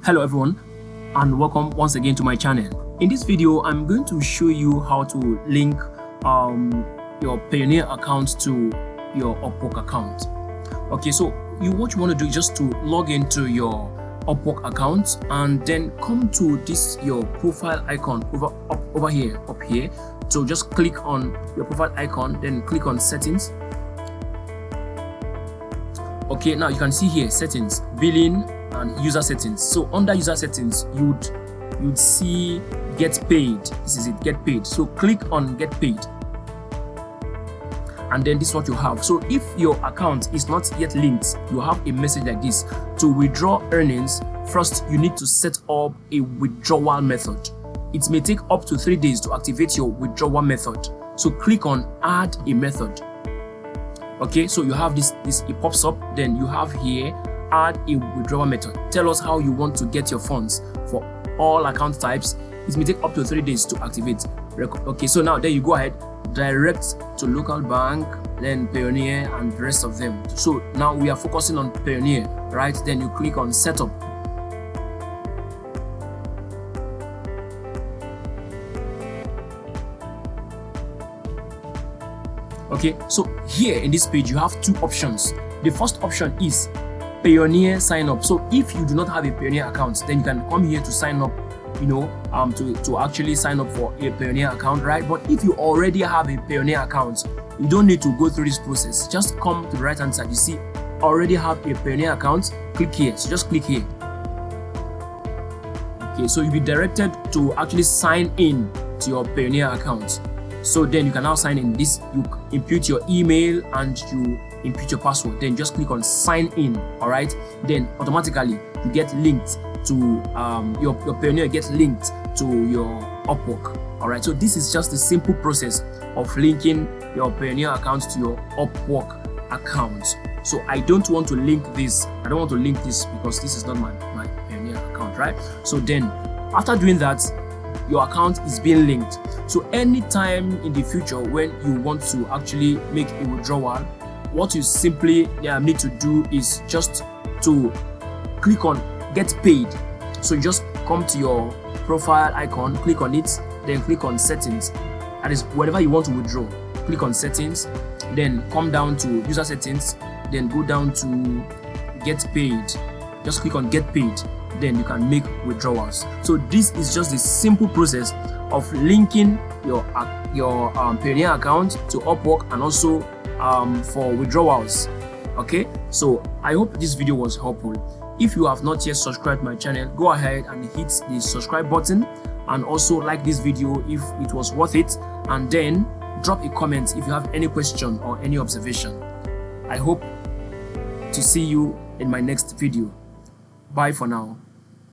Hello everyone, and welcome once again to my channel. In this video I'm going to show you how to link your Payoneer account to your UPWORK account. Okay, so what you want to do is just to log into your UPWORK account and then come to this your profile icon over here, up here. So just click on your profile icon, then click on settings. Okay, now you can see here settings, billing and user settings. So under user settings you'd see get paid. This is it, get paid. So click on get paid, and then this is what you have. So if your account is not yet linked, you have a message like this. To withdraw earnings, first you need to set up a withdrawal method. It may take up to 3 days to activate your withdrawal method. So click on add a method. Okay, so you have this it pops up. Then you have here add a withdrawal method. Tell us how you want to get your funds. For all account types, it may take up to 3 days to activate. Okay, so now there you go ahead, direct to local bank, then Payoneer and the rest of them. So now we are focusing on Payoneer, right? Then you click on setup. Okay, so here in this page you have two options. The first option is Payoneer sign up. So if you do not have a Payoneer account, then you can come here to sign up, to actually sign up for a Payoneer account, right? But if you already have a Payoneer account, you don't need to go through this process. Just come to the right hand side. You see already have a Payoneer account, click here. So just click here. Okay, so you'll be directed to actually sign in to your Payoneer account. So then you can now sign in. This, you input your email and you input your password, then just click on sign in. All right, then automatically you get linked to your Payoneer gets linked to your UPWORK. All right, so this is just a simple process of linking your Payoneer account to your UPWORK account. So I don't want to link this. I don't want to link this because this is not my Payoneer account, right? So then after doing that, your account is being linked. So anytime in the future when you want to actually make a withdrawal, what you simply need to do is just to click on get paid. So you just come to your profile icon, click on it, then click on settings. That is whatever you want to withdraw. Click on settings, then come down to user settings, then go down to get paid. Just click on get paid, then you can make withdrawals. So this is just a simple process of linking your Payoneer account to UPWORK and also for withdrawals. Okay, so I hope this video was helpful. If you have not yet subscribed my channel, go ahead and hit the subscribe button, and also like this video if it was worth it, and then drop a comment if you have any question or any observation. I hope to see you in my next video. Bye for now.